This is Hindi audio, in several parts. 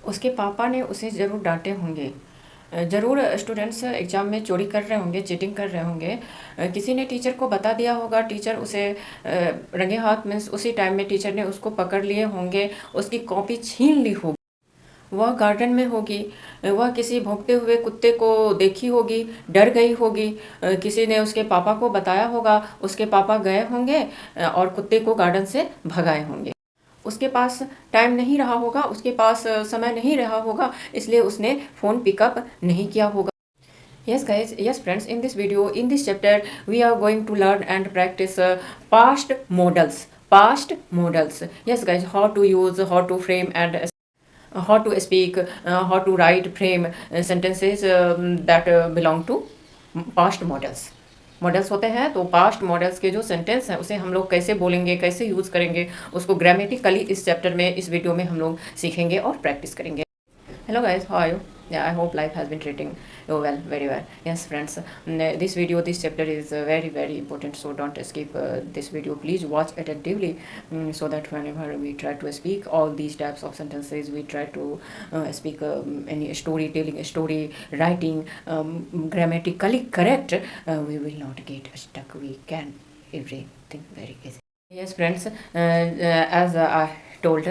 उसके पापा ने उसे ज़रूर डांटे होंगे। ज़रूर स्टूडेंट्स एग्ज़ाम में चोरी कर रहे होंगे, चीटिंग कर रहे होंगे। किसी ने टीचर को बता दिया होगा, टीचर उसे रंगे हाथ मीन्स उसी टाइम में टीचर ने उसको पकड़ लिए होंगे, उसकी कॉपी छीन ली होगी। वह गार्डन में होगी, वह किसी भौंकते हुए कुत्ते को देखी होगी, डर गई होगी। किसी ने उसके पापा को बताया होगा, उसके पापा गए होंगे और कुत्ते को गार्डन से भगाए होंगे। उसके पास टाइम नहीं रहा होगा, उसके पास समय नहीं रहा होगा, इसलिए उसने फ़ोन पिकअप नहीं किया होगा। Yes guys, yes friends, in this video, in this chapter, we are going to learn and practice past models. Past models. Yes guys, how to use, how to frame and how to speak, how to write, frame sentences that belong to past models. Models होते हैं, तो पास्ट मॉडल्स के जो सेंटेंस हैं उसे हम लोग कैसे बोलेंगे, कैसे यूज़ करेंगे, उसको ग्रामेटिकली इस चैप्टर में, इस वीडियो में हम लोग सीखेंगे और प्रैक्टिस करेंगे। Hello guys, how are you? Yeah, I hope life has been treating you well, very well. Yes friends, this video, this chapter is very important, so don't skip this video. Please watch attentively, so that whenever we try to speak all these types of sentences, we try to speak any storytelling, story writing, grammatically correct, we will not get stuck. We can everything very easy. Yes friends, as I told,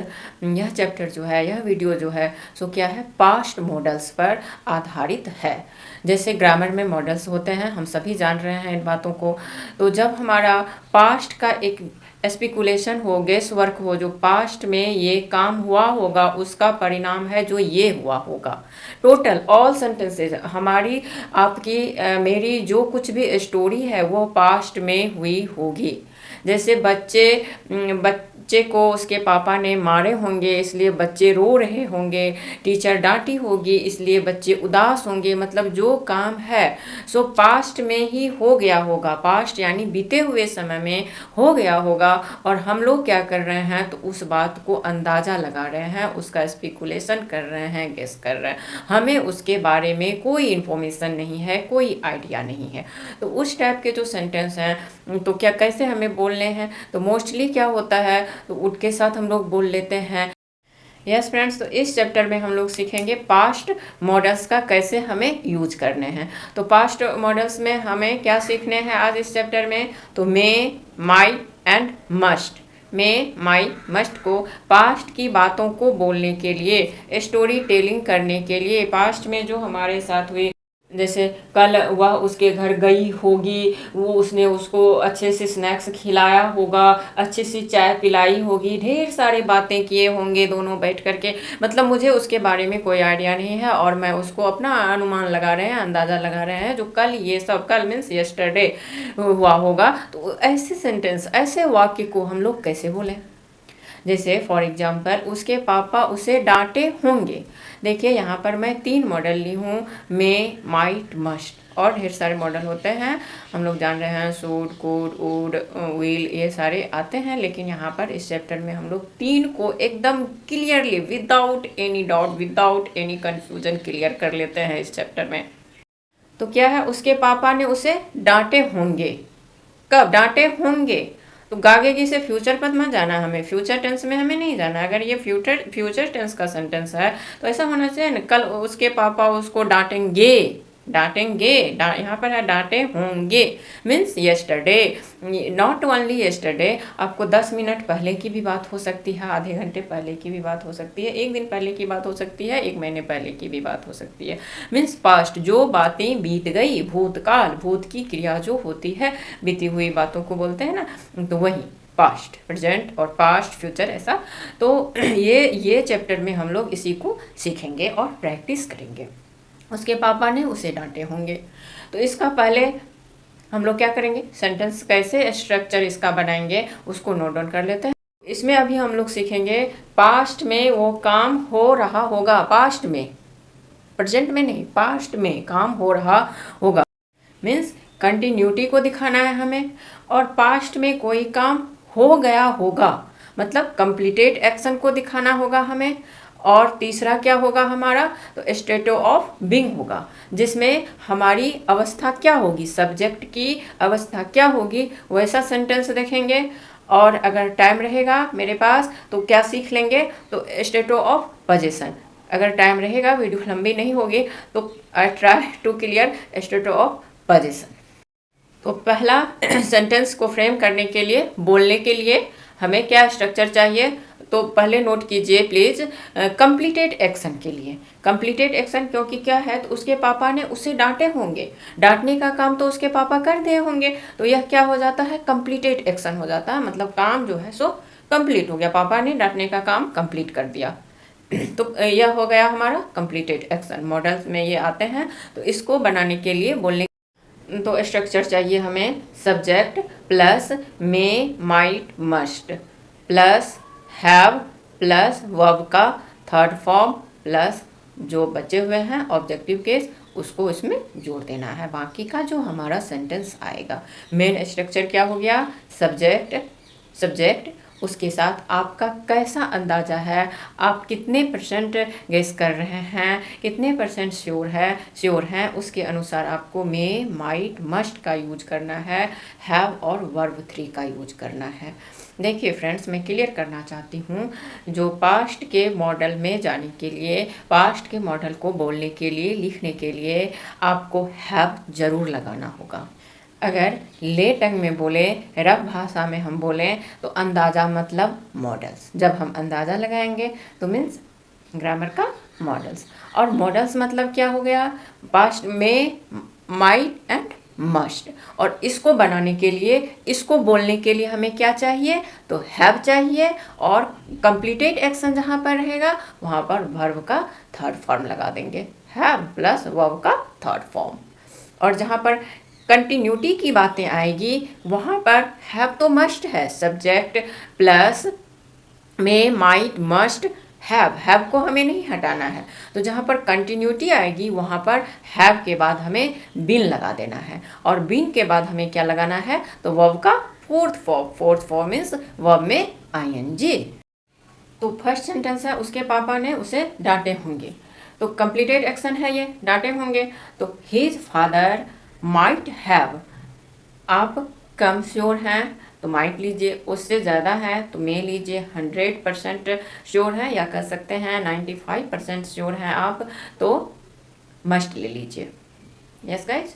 यह चैप्टर जो है, यह वीडियो जो है, सो क्या है, पास्ट मॉडल्स पर आधारित है। जैसे ग्रामर में मॉडल्स होते हैं, हम सभी जान रहे हैं इन बातों को। तो जब हमारा पास्ट का एक स्पेकुलेशन हो, गेस वर्क हो, जो पास्ट में ये काम हुआ होगा उसका परिणाम है जो ये हुआ होगा। टोटल ऑल सेंटेंसेज, हमारी आपकी मेरी जो कुछ भी स्टोरी है वो पास्ट में हुई होगी। जैसे बच्चे को उसके पापा ने मारे होंगे, इसलिए बच्चे रो रहे होंगे। टीचर डांटी होगी, इसलिए बच्चे उदास होंगे। मतलब जो काम है सो पास्ट में ही हो गया होगा, पास्ट यानी बीते हुए समय में हो गया होगा। और हम लोग क्या कर रहे हैं, तो उस बात को अंदाज़ा लगा रहे हैं, उसका स्पेकुलेशन कर रहे हैं, गेस कर रहे हैं। हमें उसके बारे में कोई इन्फॉर्मेशन नहीं है, कोई आइडिया नहीं है। तो उस टाइप के जो सेंटेंस हैं, तो क्या कैसे हमें बोलने हैं, तो मोस्टली क्या होता है, तो उठ के साथ हम लोग बोल लेते हैं। यस फ्रेंड्स, तो इस चैप्टर में हम लोग सीखेंगे पास्ट मॉडल्स का कैसे हमें यूज करने हैं। तो पास्ट मॉडल्स में हमें क्या सीखने हैं आज इस चैप्टर में, तो may, might and must. May, might, must को पास्ट की बातों को बोलने के लिए, स्टोरी टेलिंग करने के लिए, पास्ट में जो हमारे साथ हुई, जैसे कल वह उसके घर गई होगी, वो उसने उसको अच्छे से स्नैक्स खिलाया होगा, अच्छी सी चाय पिलाई होगी, ढेर सारी बातें किए होंगे दोनों बैठ कर के। मतलब मुझे उसके बारे में कोई आइडिया नहीं है और मैं उसको अपना अनुमान लगा रहे हैं, अंदाज़ा लगा रहे हैं, जो कल ये सब, कल मीन्स यस्टरडे हुआ होगा। तो ऐसे सेंटेंस, ऐसे वाक्य को हम लोग कैसे बोलें। जैसे फॉर एग्जाम्पल, उसके पापा उसे डांटे होंगे। देखिए यहाँ पर मैं 3 मॉडल ली हूँ, मे, माइट, मस्ट, और ढेर सारे मॉडल होते हैं, हम लोग जान रहे हैं, शुड, कुड, वुड, विल, ये सारे आते हैं। लेकिन यहाँ पर इस चैप्टर में हम लोग 3 को एकदम clearly, without any doubt, without any confusion clear कर लेते हैं इस चैप्टर में। तो क्या है, उसके पापा ने उसे डांटे होंगे। कब डांटे होंगे, तो गागेगी से फ्यूचर पर मत जाना, हमें फ्यूचर टेंस में हमें नहीं जाना। अगर ये फ्यूचर टेंस का सेंटेंस है तो ऐसा होना चाहिए ना, कल उसके पापा उसको डांटेंगे, डांटेंगे, यहाँ पर है डांटे होंगे, means yesterday. Not only yesterday, आपको 10 मिनट पहले की भी बात हो सकती है, आधे घंटे पहले की भी बात हो सकती है, 1 दिन पहले की बात हो सकती है, 1 महीने पहले की भी बात हो सकती है। मीन्स पास्ट, जो बातें बीत गई, भूतकाल, भूत की क्रिया जो होती है, बीती हुई बातों को बोलते हैं ना, तो वही पास्ट, प्रेजेंट और पास्ट, फ्यूचर, ऐसा। तो ये चैप्टर में हम लोग इसी को सीखेंगे और प्रैक्टिस करेंगे। उसके पापा ने उसे डांटे होंगे, तो इसका पहले हम लोग क्या करेंगे, सेंटेंस कैसे स्ट्रक्चर इसका बनाएंगे उसको नोट डाउन कर लेते हैं। इसमें अभी हम लोग सीखेंगे पास्ट में वो काम हो रहा होगा, पास्ट में, प्रेजेंट में नहीं, पास्ट में काम हो रहा होगा, मीन्स कंटिन्यूटी को दिखाना है हमें। और पास्ट में कोई काम हो गया होगा, मतलब कंप्लीटेड एक्शन को दिखाना होगा हमें। और तीसरा क्या होगा हमारा, तो स्टेट ऑफ बीइंग होगा, जिसमें हमारी अवस्था क्या होगी, सब्जेक्ट की अवस्था क्या होगी, वैसा सेंटेंस देखेंगे। और अगर टाइम रहेगा मेरे पास तो क्या सीख लेंगे, तो स्टेट ऑफ पोजीशन, अगर टाइम रहेगा, वीडियो लंबी नहीं होगी, तो I try to clear state of position. तो पहला सेंटेंस को फ्रेम करने के लिए, बोलने के लिए हमें क्या स्ट्रक्चर चाहिए, तो पहले नोट कीजिए प्लीज, कंप्लीटेड एक्शन के लिए। कंप्लीटेड एक्शन क्योंकि क्या है, तो उसके पापा ने उसे डांटे होंगे, डांटने का काम तो उसके पापा कर दिए होंगे, तो यह क्या हो जाता है, कंप्लीटेड एक्शन हो जाता है, मतलब काम जो है सो कंप्लीट हो गया, पापा ने डांटने का काम कंप्लीट कर दिया। तो यह हो गया हमारा कंप्लीटेड एक्शन। मॉडल्स में ये आते हैं, तो इसको बनाने के लिए बोलने तो स्ट्रक्चर चाहिए हमें, subject plus may might must plus have plus verb का थर्ड फॉर्म प्लस जो बचे हुए हैं ऑब्जेक्टिव केस, उसको इसमें जोड़ देना है, बाकी का जो हमारा सेंटेंस आएगा। मेन स्ट्रक्चर क्या हो गया, सब्जेक्ट उसके साथ आपका कैसा अंदाज़ा है, आप कितने परसेंट गेस कर रहे हैं, कितने परसेंट श्योर हैं, उसके अनुसार आपको मे माइट मस्ट का यूज करना है, हैव और वर्ब 3 का यूज करना है। देखिए फ्रेंड्स, मैं क्लियर करना चाहती हूँ, जो पास्ट के मॉडल में जाने के लिए, पास्ट के मॉडल को बोलने के लिए, लिखने के लिए आपको हैव ज़रूर लगाना होगा। अगर ले टंग में बोले, रफ भाषा में हम बोलें, तो अंदाज़ा मतलब मॉडल्स। जब हम अंदाज़ा लगाएंगे तो मीन्स ग्रामर का मॉडल्स। और मॉडल्स मतलब क्या हो गया, पास्ट में माइट एंड मस्ट। और इसको बनाने के लिए, इसको बोलने के लिए हमें क्या चाहिए, तो हैव चाहिए, और कंप्लीटेड एक्शन जहाँ पर रहेगा वहाँ पर वर्ब का थर्ड फॉर्म लगा देंगे, हैव प्लस वर्ब का थर्ड फॉर्म। और जहाँ पर कंटिन्यूटी की बातें आएगी वहाँ पर हैव तो मस्ट है, subject plus may might must have को हमें नहीं हटाना है, तो जहाँ पर कंटिन्यूटी आएगी वहाँ पर हैव के बाद हमें बीन लगा देना है, और बीन के बाद हमें क्या लगाना है, तो वर्ब का फोर्थ फॉर्म मीन्स वर्ब में आईएनजी। तो फर्स्ट सेंटेंस है, उसके पापा ने उसे डांटे होंगे, तो कंप्लीटेड एक्शन है ये, डांटे होंगे, तो हिज फादर माइट हैव, आप कम श्योर हैं तो माइट लीजिए, उससे ज़्यादा है तो मे लीजिए, 100% श्योर है या कह सकते हैं 95% श्योर हैं आप, तो मस्ट ले लीजिए। यस गाइज,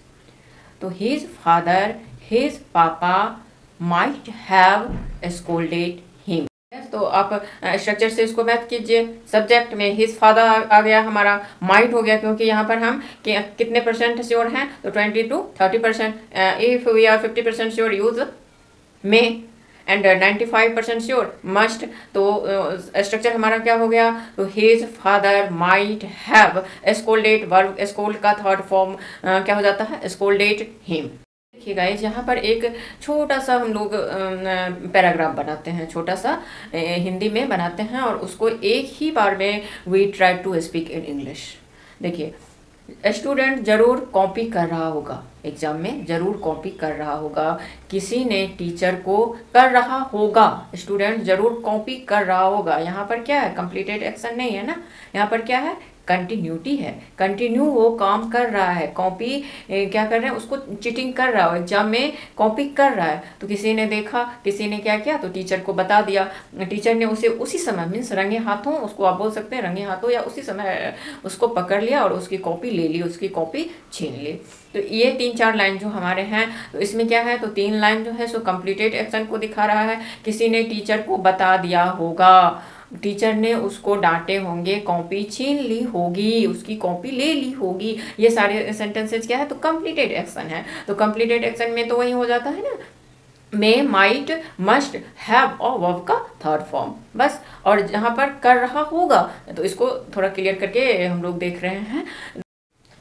तो हिज फादर, हिज पापा माइट हैव स्कोल्डेड हिम। तो आप स्ट्रक्चर से इसको मैच कीजिए। सब्जेक्ट में हिज फादर आ गया हमारा, माइट हो गया क्योंकि यहाँ पर हम कितने परसेंट श्योर हैं, तो 20 to 30%। If we are 50% sure use may, and 95% sure must. तो स्ट्रक्चर हमारा क्या हो गया, तो his father might have scolded, verb scold का थर्ड फॉर्म क्या हो जाता है, स्कोल्डेड हिम। देखिए गाइस, यहाँ पर एक छोटा सा हम लोग पैराग्राफ बनाते हैं, छोटा सा हिंदी में बनाते हैं, और उसको एक ही बार में we try to speak in English. देखिए, स्टूडेंट ज़रूर कॉपी कर रहा होगा, एग्जाम में ज़रूर कॉपी कर रहा होगा, किसी ने टीचर को कर रहा होगा, स्टूडेंट ज़रूर कॉपी कर रहा होगा। यहाँ पर क्या है, कंप्लीटेड एक्शन नहीं है ना, यहाँ पर क्या है, कंटिन्यूटी है, कंटिन्यू वो काम कर रहा है, कॉपी क्या कर रहे हैं, उसको चीटिंग कर रहा है, एग्जाम में कॉपी कर रहा है। तो किसी ने देखा, किसी ने क्या किया, तो टीचर को बता दिया, टीचर ने उसे उसी समय मीन्स रंगे हाथों, उसको आप बोल सकते हैं रंगे हाथों, या उसी समय उसको पकड़ लिया और उसकी कॉपी ले ली, उसकी कॉपी छीन ली। तो ये 3-4 लाइन जो हमारे हैं, तो इसमें क्या है, तो 3 लाइन जो है सो कंप्लीटेड एक्शन को दिखा रहा है। किसी ने टीचर को बता दिया होगा, टीचर ने उसको डांटे होंगे, कॉपी छीन ली होगी, उसकी कॉपी ले ली होगी, ये सारे सेंटेंसेज क्या है, तो कंप्लीटेड एक्शन है। तो कंप्लीटेड एक्शन में तो वही हो जाता है ना, मे माइट मस्ट हैव और वर्ब का थर्ड फॉर्म बस। और जहाँ पर कर रहा होगा, तो इसको थोड़ा क्लियर करके हम लोग देख रहे हैं।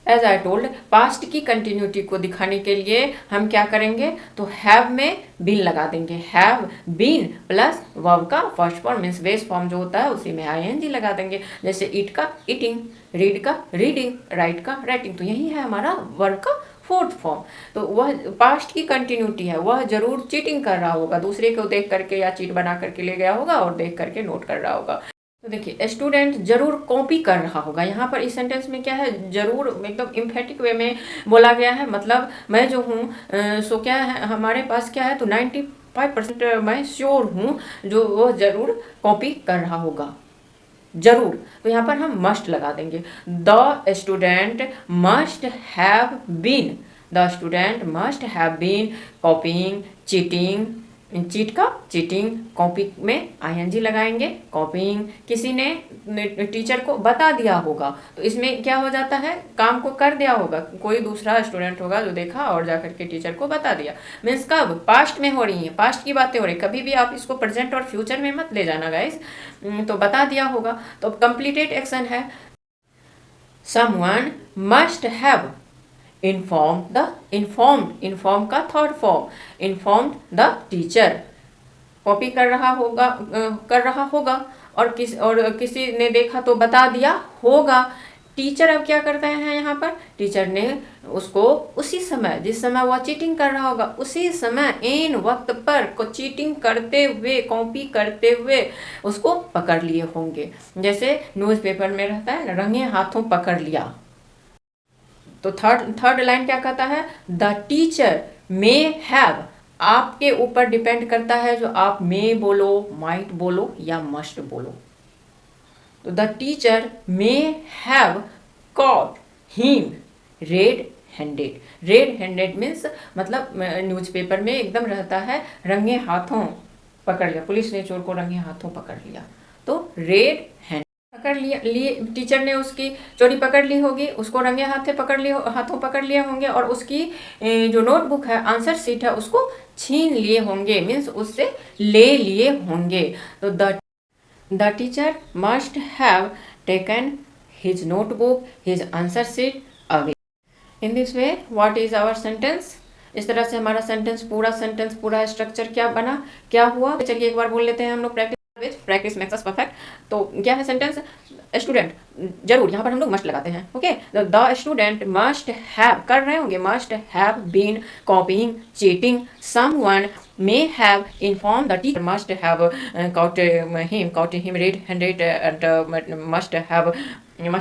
एज आई टोल्ड, पास्ट की कंटिन्यूटी को दिखाने के लिए हम क्या करेंगे, तो हैव में बीन लगा देंगे, हैव बीन प्लस वर्ब का first form means base form जो होता है उसी में आईएनजी लगा देंगे। जैसे ईट का ईटिंग, रीड का रीडिंग, राइट का राइटिंग, तो यही है हमारा वर्ब का फोर्थ फॉर्म। तो वह पास्ट की कंटिन्यूटी है, वह जरूर चीटिंग कर रहा होगा, दूसरे को देख करके या चीट बना करके ले गया होगा और देख करके नोट कर रहा होगा। तो देखिए, स्टूडेंट जरूर कॉपी कर रहा होगा, यहाँ पर इस सेंटेंस में क्या है, जरूर एकदम इम्फेटिक वे में बोला गया है, मतलब मैं जो हूँ सो क्या है, हमारे पास क्या है, तो 95% मैं श्योर हूँ जो वो जरूर कॉपी कर रहा होगा। जरूर, तो यहाँ पर हम मस्ट लगा देंगे। The student must have been, the student must have been copying, cheating, cheat का चीटिंग, कॉपी में आईएनजी लगाएंगे, कॉपिंग, किसी ने टीचर को बता दिया होगा, तो इसमें क्या हो जाता है, काम को कर दिया होगा, कोई दूसरा स्टूडेंट होगा जो देखा और जाकर के टीचर को बता दिया। मीन्स कब, पास्ट में हो रही है, पास्ट की बातें हो रही, कभी भी आप इसको प्रेजेंट और फ्यूचर में मत ले जाना गाइस। तो बता दिया होगा, तो कंप्लीटेड एक्शन है। someone must have informed the, inform का third form, informed the teacher, copy कर रहा होगा, और किसी ने देखा तो बता दिया होगा। टीचर अब क्या करते हैं यहाँ पर, टीचर ने उसको उसी समय, जिस समय वह चीटिंग कर रहा होगा, उसी समय इन वक्त पर को चीटिंग करते हुए, कॉपी करते हुए उसको पकड़ लिए होंगे। जैसे न्यूज़पेपर में रहता है ना, रंगे हाथों पकड़ लिया। तो थर्ड लाइन क्या कहता है, द टीचर मे हैव, आपके ऊपर डिपेंड करता है, जो आप मे बोलो, माइट बोलो या मस्ट बोलो। तो the teacher may have caught him red handed, red handed means मतलब न्यूज़पेपर में एकदम रहता है रंगे हाथों पकड़ लिया, पुलिस ने चोर को रंगे हाथों पकड़ लिया, तो रेड हैंड पकड़ लिया, टीचर ने उसकी चोरी पकड़ ली होगी, उसको रंगे हाथों पकड़ लिए होंगे, और उसकी जो नोटबुक है, आंसर शीट है, उसको छीन लिए होंगे, मीन्स उससे ले लिए होंगे। तो the teacher must have taken his notebook, his answer sheet away. In this way what is our sentence, इस तरह से हमारा सेंटेंस, पूरा स्ट्रक्चर क्या बना, क्या हुआ। चलिए एक बार बोल लेते हैं हम लोग, प्रैक्टिस मेक्स अस परफेक्ट। तो क्या है सेंटेंस, स्टूडेंट, जरूर यहाँ पर हम लोग मस्ट लगाते हैं, okay. The student must have, कर रहे होंगे, must have been copying, cheating, someone may have informed the teacher, must have caught him red-handed, and must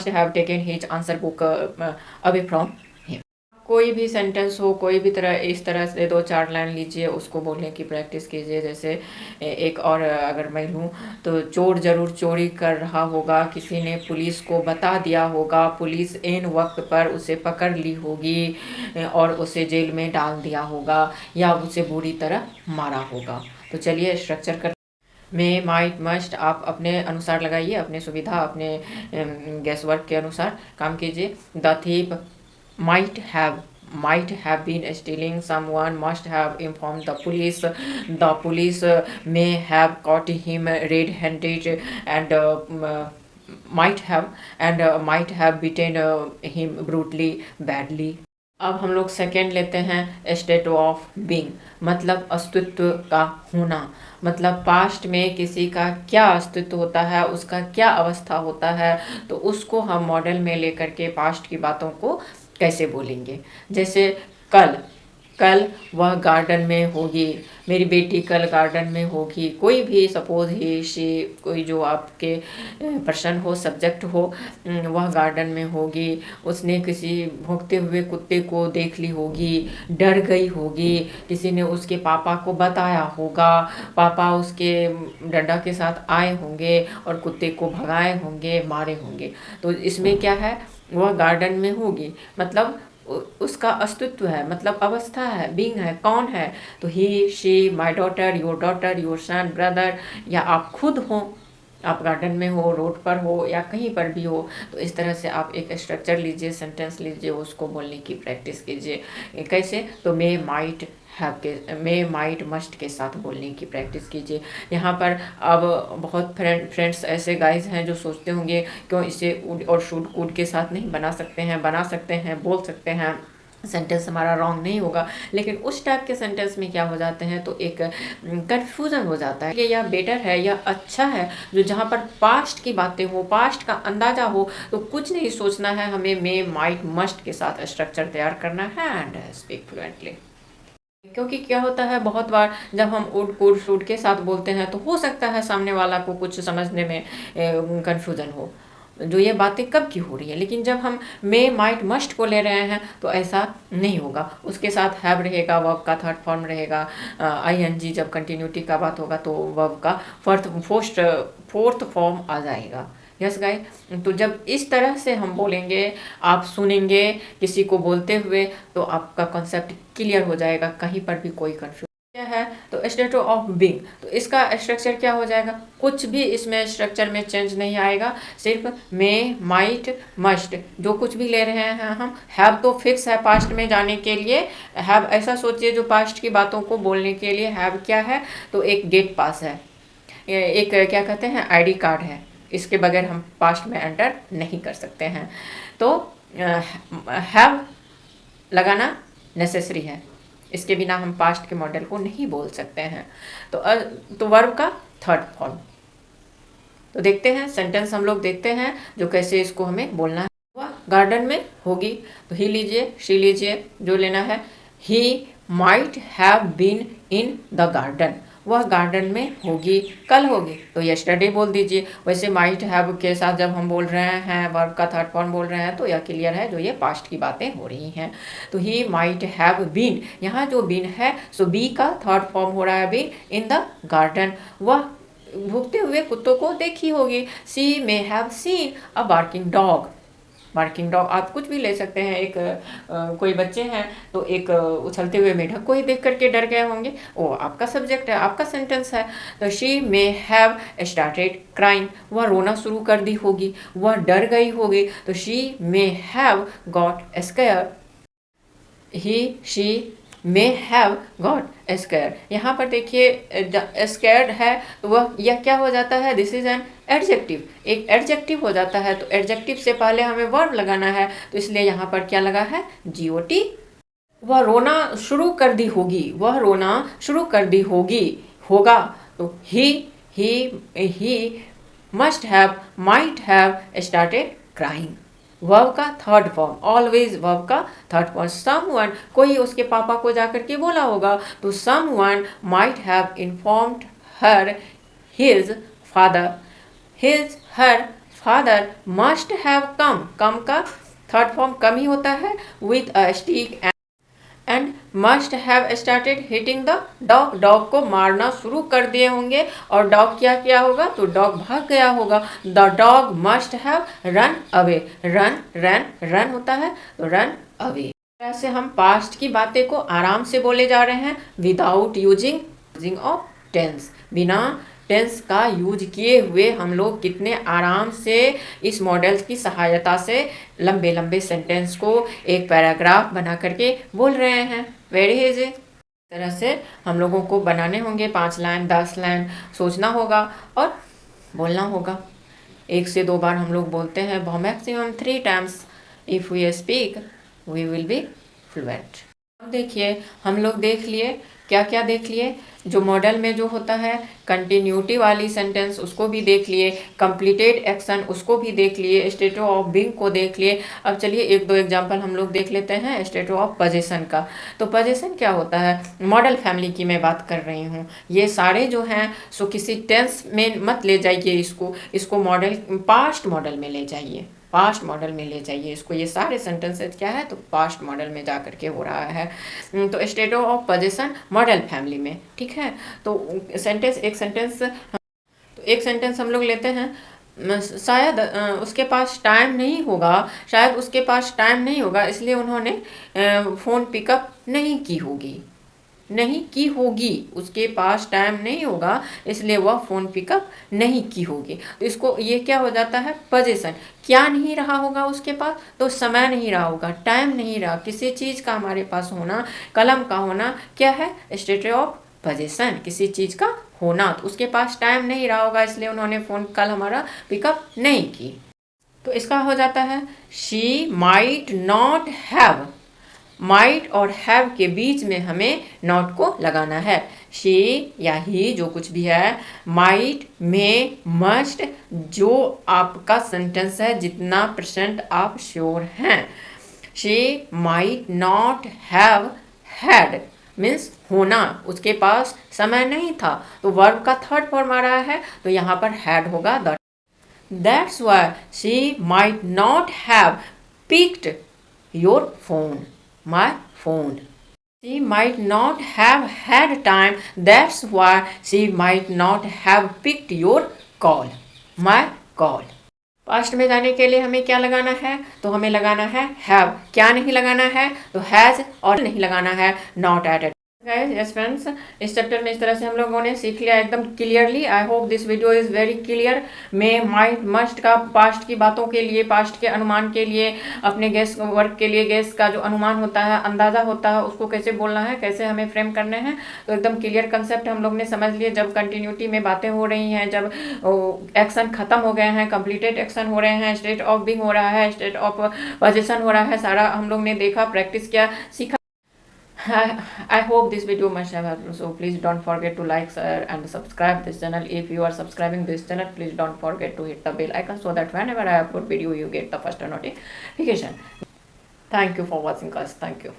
have taken his answer book away from him। कोई भी सेंटेंस हो, कोई भी तरह, इस तरह से 2-4 लाइन लीजिए, उसको बोलने की प्रैक्टिस कीजिए। जैसे एक और अगर मैं लूँ तो, चोर जरूर चोरी कर रहा होगा, किसी ने पुलिस को बता दिया होगा, पुलिस इन वक्त पर उसे पकड़ ली होगी और उसे जेल में डाल दिया होगा, या उसे बुरी तरह मारा होगा। तो चलिए स्ट्रक्चर कर, मे, माइट, मस्ट आप अपने अनुसार लगाइए, अपने सुविधा, अपने गैस वर्क के अनुसार काम कीजिए। The thief might have been stealing, someone must have informed the police may have caught him red-handed, and might have beaten him brutally, badly। अब हम लोग सेकेंड लेते हैं, स्टेट ऑफ बीइंग, मतलब अस्तित्व का होना, मतलब पास्ट में किसी का क्या अस्तित्व होता है, उसका क्या अवस्था होता है, तो उसको हम मॉडल में लेकर के पास्ट की बातों को कैसे बोलेंगे। जैसे कल वह गार्डन में होगी, मेरी बेटी कल गार्डन में होगी, कोई भी सपोज ही शी, कोई जो आपके पर्सन हो, सब्जेक्ट हो, वह गार्डन में होगी, उसने किसी भौंकते हुए कुत्ते को देख ली होगी, डर गई होगी, किसी ने उसके पापा को बताया होगा, पापा उसके डंडा के साथ आए होंगे और कुत्ते को भगाए होंगे, मारे होंगे। तो इसमें क्या है, वह गार्डन में होगी, मतलब उसका अस्तित्व है, मतलब अवस्था है, बीइंग है, कौन है, तो he, she, my daughter, your son, brother, या आप खुद हो, आप गार्डन में हो, रोड पर हो, या कहीं पर भी हो। तो इस तरह से आप एक स्ट्रक्चर लीजिए, सेंटेंस लीजिए, उसको बोलने की प्रैक्टिस कीजिए। कैसे, तो मे, माइट, मे, माइट, मस्ट के साथ बोलने की प्रैक्टिस कीजिए। यहाँ पर अब बहुत फ्रेंड्स ऐसे गाइज हैं जो सोचते होंगे क्यों इसे वुड और शुड, कुड के साथ नहीं बना सकते हैं, बोल सकते हैं, सेंटेंस हमारा रॉन्ग नहीं होगा। लेकिन उस टाइप के सेंटेंस में क्या हो जाते हैं, तो एक कन्फ्यूज़न हो जाता है कि यह बेटर है या अच्छा है, जो जहाँ पर पास्ट की बातें हो, पास्ट का अंदाज़ा हो, तो कुछ नहीं सोचना है, हमें मे, माइट, मस्ट के साथ स्ट्रक्चर तैयार करना है एंड स्पीक फ्लुएंटली। क्योंकि क्या होता है, बहुत बार जब हम उड, कुड, शुड के साथ बोलते हैं, तो हो सकता है सामने वाला को कुछ समझने में कन्फ्यूज़न हो, जो ये बातें कब की हो रही है। लेकिन जब हम मे, माइट, मस्ट को ले रहे हैं तो ऐसा नहीं होगा, उसके साथ हैव रहेगा, वर्ब का थर्ड फॉर्म रहेगा, आईएनजी, जब कंटिन्यूटी का बात होगा तो वर्ब का फोर्थ फॉर्म आ जाएगा। यस गाइस, तो जब इस तरह से हम बोलेंगे, आप सुनेंगे किसी को बोलते हुए, तो आपका कॉन्सेप्ट क्लियर हो जाएगा, कहीं पर भी कोई कंफ्यूजन क्या है। तो स्टेट ऑफ बीइंग, तो इसका स्ट्रक्चर क्या हो जाएगा, कुछ भी इसमें स्ट्रक्चर में चेंज नहीं आएगा, सिर्फ मे, माइट, मस्ट, जो कुछ भी ले रहे हैं हम। हैव तो फिक्स है पास्ट में जाने के लिए, हैव ऐसा सोचिए जो पास्ट की बातों को बोलने के लिए हैव क्या है, तो एक गेट पास है, एक क्या कहते हैं आईडी कार्ड है, इसके बगैर हम पास्ट में एंटर नहीं कर सकते हैं। तो हैव लगाना नेसेसरी है, इसके बिना हम पास्ट के मॉडल को नहीं बोल सकते हैं। तो वर्ब का थर्ड फॉर्म, तो देखते हैं सेंटेंस हम लोग देखते हैं जो कैसे इसको हमें बोलना है। वह गार्डन में होगी, तो ही लीजिए, शी लीजिए, जो लेना है। He might have been in the garden, वह गार्डन में होगी, कल होगी तो यस्टरडे बोल दीजिए। वैसे माइट हैव के साथ जब हम बोल रहे हैं वर्ब का थर्ड फॉर्म बोल रहे हैं, तो यह क्लियर है जो ये पास्ट की बातें हो रही हैं। तो ही माइट हैव बीन, यहाँ जो बीन है सो बी का थर्ड फॉर्म हो रहा है बीन इन द गार्डन, वह भूखते हुए कुत्तों को देखी होगी। She may have seen a barking dog, barking dog आप कुछ भी ले सकते हैं, एक कोई बच्चे हैं तो एक उछलते हुए मेढक को ही देख करके डर गए होंगे, वो आपका सब्जेक्ट है, आपका सेंटेंस है। तो she may have started crying, वह रोना शुरू कर दी होगी, वह डर गई होगी, तो she may have got square, he she may have got square. यहाँ पर देखिए स्केयर्ड है तो वह यह क्या हो जाता है, दिस इज एन एडजेक्टिव, एक एडजेक्टिव हो जाता है। तो एडजेक्टिव से पहले हमें वर्ब लगाना है, तो इसलिए यहाँ पर क्या लगा है, जीओटी। वह रोना शुरू कर दी होगी, वह रोना शुरू कर दी होगी, होगा, तो he must have, might have started crying. Verb का थर्ड फॉर्म, ऑलवेज वर्ब का थर्ड फॉर्म। समवन, कोई उसके पापा को जाकर के बोला होगा, तो someone might have informed her his father, his her father must have come, come का थर्ड फॉर्म कम ही होता है, with a stick and must have started hitting the dog, dog को मारना शुरू कर दिए होंगे, और डॉग क्या किया होगा, तो डॉग भाग गया होगा। The dog must have run away, run run run होता है तो रन अवे। ऐसे हम पास्ट की बातें को आराम से बोले जा रहे हैं, विदाउट यूजिंग ऑफ टेंस, बिना टेंस का यूज किए हुए हम लोग कितने आराम से इस मॉडल की सहायता से लंबे लंबे सेंटेंस को एक पैराग्राफ बना करके बोल रहे हैं। वेरी इजी, तरह से हम लोगों को बनाने होंगे 5 लाइन 10 लाइन, सोचना होगा और बोलना होगा। 1 से 2 बार हम लोग बोलते हैं, maximum 3 times if we speak we will be fluent. अब देखिए हम लोग देख लिए, क्या क्या देख लिए, जो मॉडल में जो होता है कंटिन्यूटी वाली सेंटेंस उसको भी देख लिए, कंप्लीटेड एक्शन उसको भी देख लिए, स्टेट ऑफ बीइंग को देख लिए। अब चलिए 1-2 एग्जांपल हम लोग देख लेते हैं स्टेट ऑफ पोजीशन का। तो पोजीशन क्या होता है, मॉडल फैमिली की मैं बात कर रही हूँ। ये सारे जो हैं सो किसी टेंस में मत ले जाइए, इसको मॉडल पास्ट मॉडल में ले जाइए, पास्ट मॉडल में ले जाइए इसको। ये सारे सेंटेंसेस क्या है, तो पास्ट मॉडल में जा करके हो रहा है। तो state of position model family में, ठीक है। तो एक सेंटेंस हम लोग लेते हैं, शायद उसके पास टाइम नहीं होगा, शायद उसके पास टाइम नहीं होगा इसलिए उन्होंने फ़ोन पिकअप नहीं की होगी, नहीं की होगी, उसके पास टाइम नहीं होगा इसलिए वह फ़ोन पिकअप नहीं की होगी। तो इसको ये क्या हो जाता है, पोजीशन। क्या नहीं रहा होगा उसके पास, तो समय नहीं रहा होगा, टाइम नहीं रहा, किसी चीज़ का हमारे पास होना, कलम का होना क्या है, स्टेट ऑफ पोजीशन, किसी चीज़ का होना। तो उसके पास टाइम नहीं रहा होगा इसलिए उन्होंने फ़ोन कल हमारा पिकअप नहीं की। तो इसका हो जाता है she might not have, might और हैव के बीच में हमें नॉट को लगाना है। शी या ही जो कुछ भी है, माइट, मे, मस्ट, जो आपका सेंटेंस है जितना % आप श्योर हैं। She might not have had means होना, उसके पास समय नहीं था, तो वर्ब का थर्ड फॉर्म आ रहा है तो यहाँ पर हैड होगा। That's why she might not have picked your phone, my phone. She might not have had time, that's why she might not have picked your call, my call. Past में जाने के लिए हमें क्या लगाना है, तो हमें लगाना है हैव। क्या नहीं लगाना है, तो हैज़, और नहीं लगाना है नॉट एडेड। यस फ्रेंड्स, इस चैप्टर में इस तरह से हम लोगों ने सीख लिया एकदम clearly. I hope this video is very clear. May might must का पास्ट की बातों के लिए, पास्ट के अनुमान के लिए, अपने गेस वर्क के लिए, गेस का जो अनुमान होता है, अंदाज़ा होता है, उसको कैसे बोलना है, कैसे हमें फ्रेम करने हैं, तो एकदम क्लियर कंसेप्ट हम लोग ने समझ लिए। जब कंटिन्यूटी में बातें हो रही हैं, जब एक्शन खत्म हो गए हैं, कंप्लीटेड एक्शन हो रहे हैं, स्टेट ऑफ बीइंग हो रहा है, स्टेट ऑफ पोजीशन हो रहा है, सारा हम लोग ने देखा, प्रैक्टिस किया, सीखा। I hope this video must have helped. So please don't forget to like, share and subscribe this channel. If you are subscribing this channel, please don't forget to hit the bell icon so that whenever I upload video, you get the first notification. Thank you for watching guys. Thank you.